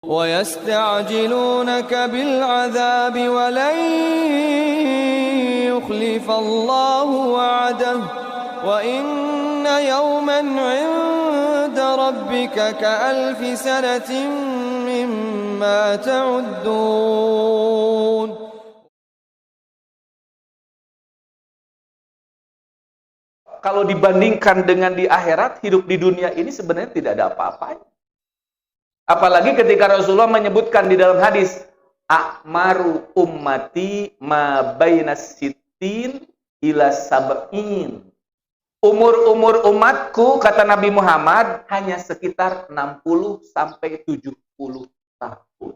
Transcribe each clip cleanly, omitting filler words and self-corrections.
وَيَسْتَعْجِلُونَكَ بِالْعَذَابِ وَلَنْ يُخْلِفَ اللَّهُ وَعْدَهُ وَإِنَّ يَوْمًا عِندَ رَبِّكَ كَأَلْفِ سَنَةٍ مِّمَّا تَعُدُّونَ. Kalau dibandingkan dengan di akhirat, hidup di dunia ini sebenarnya tidak ada apa-apanya. Apalagi ketika Rasulullah menyebutkan di dalam hadis, a'maru ummati ma bainas sittin ila sab'in. Umur-umur umatku, kata Nabi Muhammad, hanya sekitar 60 sampai 70 tahun.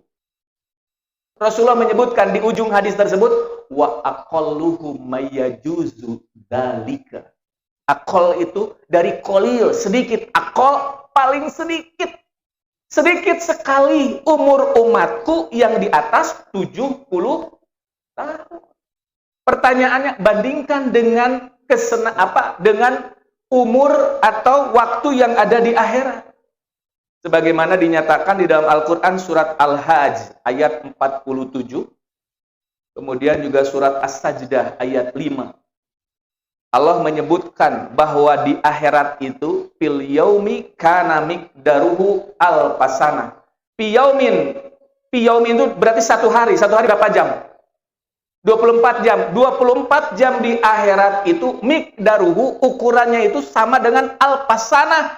Rasulullah menyebutkan di ujung hadis tersebut, wa aqalluhum mayajuzu dzalika. Aqall itu dari qalil, sedikit. Aqall paling sedikit. Sedikit sekali umur umatku yang di atas 70 tahun. Pertanyaannya, bandingkan dengan dengan umur atau waktu yang ada di akhirat. Sebagaimana dinyatakan di dalam Al-Quran surat Al-Hajj ayat 47. Kemudian juga surat As-Sajdah ayat 5. Allah menyebutkan bahwa di akhirat itu fil yaumi kana miqdaruhu alfasana. Fi yaumin itu berarti satu hari berapa jam? 24 jam. 24 jam di akhirat itu miqdaruhu, ukurannya itu sama dengan alfasana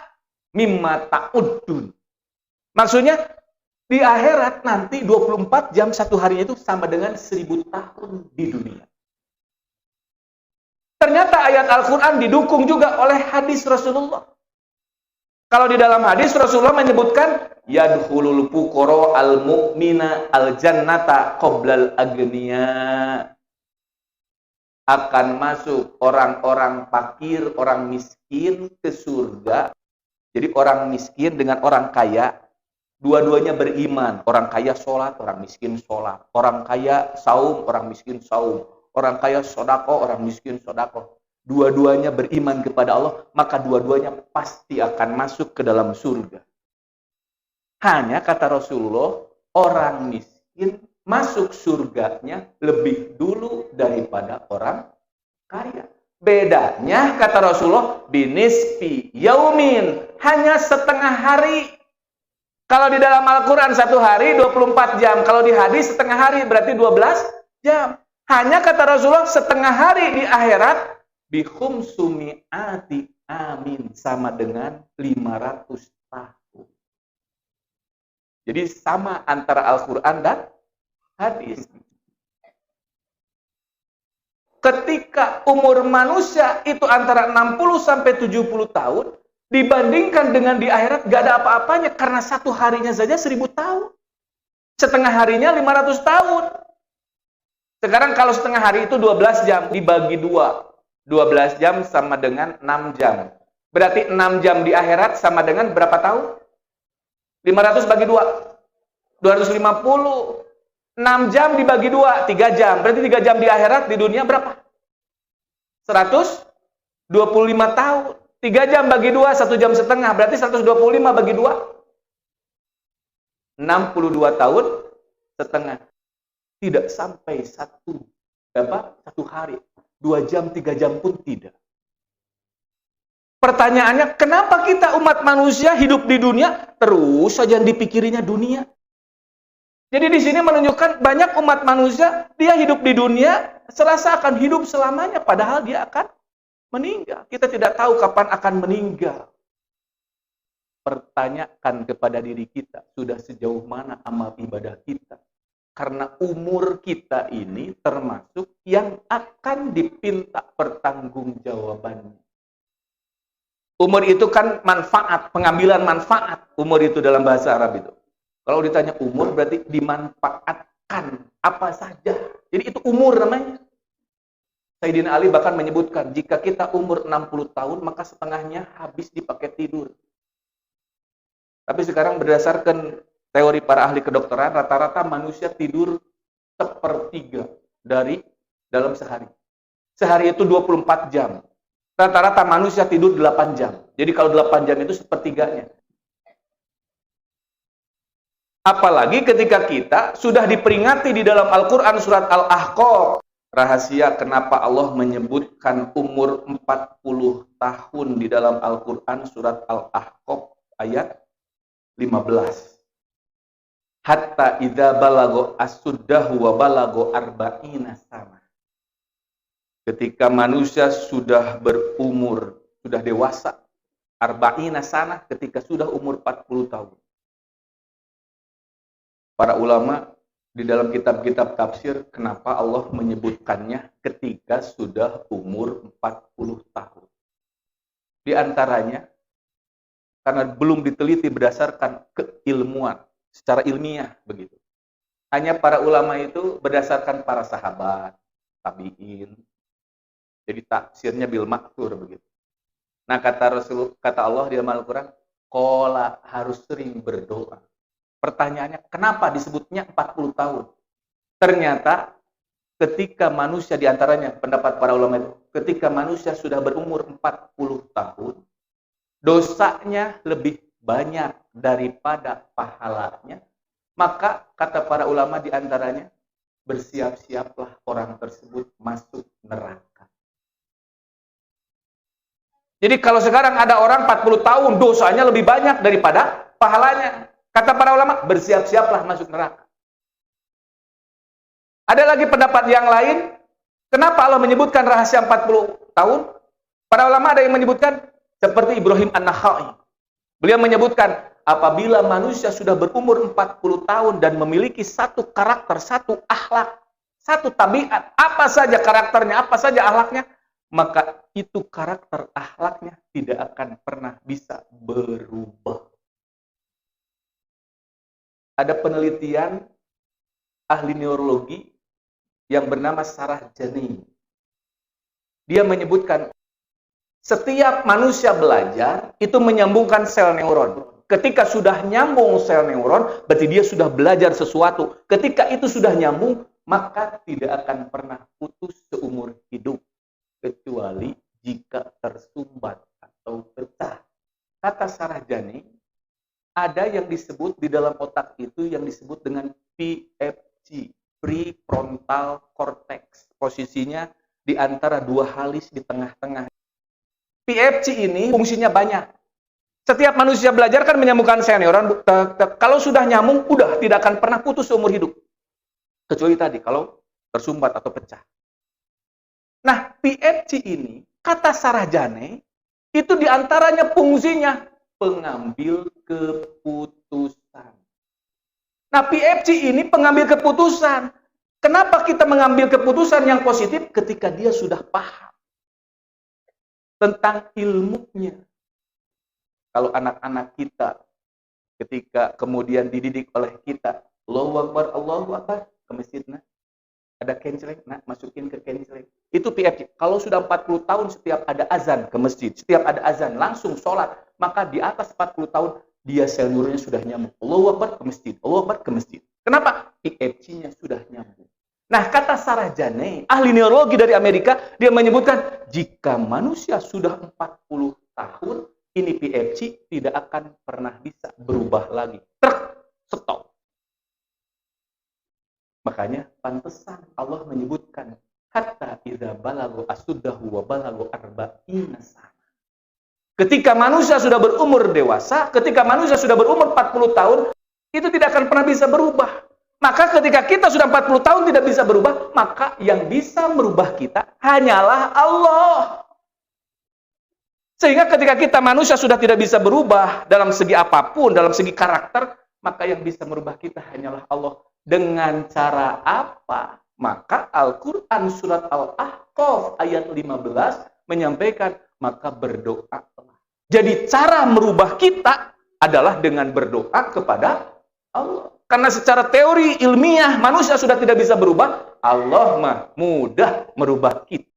mimma ta'uddun. Maksudnya di akhirat nanti 24 jam satu harinya itu sama dengan 1000 tahun di dunia. Ternyata ayat Al-Quran didukung juga oleh hadis Rasulullah. Kalau di dalam hadis Rasulullah menyebutkan yadkhulul fuqara al-mu'mina al-jannata qoblal agniya. Akan masuk orang-orang fakir, orang miskin ke surga. Jadi orang miskin dengan orang kaya, dua-duanya beriman. Orang kaya sholat, orang miskin sholat. Orang kaya saum, orang miskin saum. Orang kaya sodako, orang miskin sodako. Dua-duanya beriman kepada Allah, maka dua-duanya pasti akan masuk ke dalam surga. Hanya kata Rasulullah, orang miskin masuk surganya lebih dulu daripada orang kaya. Bedanya kata Rasulullah, binisfi yaumin, hanya setengah hari. Kalau di dalam Al-Quran satu hari 24 jam, kalau di hadis setengah hari berarti 12 jam. Hanya kata Rasulullah setengah hari di akhirat bihumsumi'ati amin, sama dengan 500 tahun. Jadi sama antara Al-Quran dan hadis. Ketika umur manusia itu antara 60 sampai 70 tahun, dibandingkan dengan di akhirat gak ada apa-apanya, karena satu harinya saja 1000 tahun. Setengah harinya 500 tahun. Sekarang kalau setengah hari itu 12 jam dibagi 2. 12 jam sama dengan 6 jam. Berarti 6 jam di akhirat sama dengan berapa tahun? 500 bagi 2. 250. 6 jam dibagi 2, 3 jam. Berarti 3 jam di akhirat, di dunia berapa? 125 tahun. 3 jam bagi 2, 1 jam setengah. Berarti 125 bagi 2. 62 tahun setengah. Tidak sampai satu hari, 2 jam, 3 jam pun tidak. Pertanyaannya, kenapa kita umat manusia hidup di dunia terus saja dipikirinya dunia? Jadi di sini menunjukkan banyak umat manusia dia hidup di dunia serasa akan hidup selamanya, padahal dia akan meninggal. Kita tidak tahu kapan akan meninggal. Pertanyakan kepada diri kita, sudah sejauh mana amal ibadah kita? Karena umur kita ini termasuk yang akan dipinta pertanggungjawabannya. Umur itu kan manfaat, pengambilan manfaat. Umur itu dalam bahasa Arab itu. Kalau ditanya umur berarti dimanfaatkan apa saja. Jadi itu umur namanya. Sayyidina Ali bahkan menyebutkan, jika kita umur 60 tahun, maka setengahnya habis dipakai tidur. Tapi sekarang berdasarkan teori para ahli kedokteran, rata-rata manusia tidur 1/3 dari dalam sehari. Sehari itu 24 jam. Rata-rata manusia tidur 8 jam. Jadi kalau 8 jam itu 1/3-nya. Apalagi ketika kita sudah diperingati di dalam Al-Quran surat Al-Ahqaf. Rahasia kenapa Allah menyebutkan umur 40 tahun di dalam Al-Quran surat Al-Ahqaf ayat 15. Hatta idza balago asuddahu wa balago arba'ina sana. Ketika manusia sudah berumur, sudah dewasa, arba'ina sana, ketika sudah umur 40 tahun. Para ulama di dalam kitab-kitab tafsir, kenapa Allah menyebutkannya ketika sudah umur 40 tahun. Di antaranya, karena belum diteliti berdasarkan keilmuan, secara ilmiah begitu. Hanya para ulama itu berdasarkan para sahabat, tabi'in. Jadi tafsirnya bil maktur begitu. Nah kata Allah di dalam Al-Quran, qala harus sering berdoa. Pertanyaannya, kenapa disebutnya 40 tahun? Ternyata ketika manusia diantaranya, pendapat para ulama itu, ketika manusia sudah berumur 40 tahun, dosanya lebih banyak daripada pahalanya, maka kata para ulama diantaranya, bersiap-siaplah orang tersebut masuk neraka. Jadi kalau sekarang ada orang 40 tahun, dosanya lebih banyak daripada pahalanya. Kata para ulama, bersiap-siaplah masuk neraka. Ada lagi pendapat yang lain, kenapa Allah menyebutkan rahasia 40 tahun? Para ulama ada yang menyebutkan, seperti Ibrahim An-Nakhai. Beliau menyebutkan, apabila manusia sudah berumur 40 tahun dan memiliki satu karakter, satu akhlak, satu tabiat, apa saja karakternya, apa saja akhlaknya, maka itu karakter akhlaknya tidak akan pernah bisa berubah. Ada penelitian ahli neurologi yang bernama Sarah Jani. Dia menyebutkan setiap manusia belajar itu menyambungkan sel neuron. Ketika sudah nyambung sel neuron, berarti dia sudah belajar sesuatu. Ketika itu sudah nyambung, maka tidak akan pernah putus seumur hidup. Kecuali jika tersumbat atau pecah. Kata Sarah Jani, ada yang disebut di dalam otak itu yang disebut dengan PFC, prefrontal cortex. Posisinya di antara dua halis di tengah-tengah. PFC ini fungsinya banyak. Setiap manusia belajar kan menyambungkan sel neuron. Kalau sudah nyambung, udah tidak akan pernah putus seumur hidup. Kecuali tadi, kalau tersumbat atau pecah. Nah, PFC ini, kata Sarah Jane, itu di antaranya fungsinya pengambil keputusan. Nah, PFC ini pengambil keputusan. Kenapa kita mengambil keputusan yang positif ketika dia sudah paham tentang ilmunya? Kalau anak-anak kita ketika kemudian dididik oleh kita, Allahu Akbar, ke masjid, nah, ada kenceleng, nah, masukin ke kenceleng. Itu PFC. Kalau sudah 40 tahun setiap ada azan ke masjid, setiap ada azan langsung sholat, maka di atas 40 tahun dia sel neuronnya sudah nyambung. Allahu Akbar ke masjid, Allahu Akbar ke masjid. Kenapa? PFC-nya sudah nyambung. Nah, kata Sarah Jane, ahli neurologi dari Amerika, dia menyebutkan jika manusia sudah 40 tahun, ini PFC tidak akan pernah bisa berubah lagi. Stop. Makanya pantesan Allah menyebutkan hatta idza balagu asuddahu wa balagu arba'ina sana. Ketika manusia sudah berumur dewasa, ketika manusia sudah berumur 40 tahun, itu tidak akan pernah bisa berubah. Maka ketika kita sudah 40 tahun tidak bisa berubah, maka yang bisa merubah kita hanyalah Allah. Sehingga ketika kita manusia sudah tidak bisa berubah dalam segi apapun, dalam segi karakter, maka yang bisa merubah kita hanyalah Allah. Dengan cara apa? Maka Al-Quran surat Al-Ahqaf ayat 15 menyampaikan, maka berdoa. Jadi cara merubah kita adalah dengan berdoa kepada Allah. Karena secara teori ilmiah manusia sudah tidak bisa berubah, Allah mah mudah merubah kita.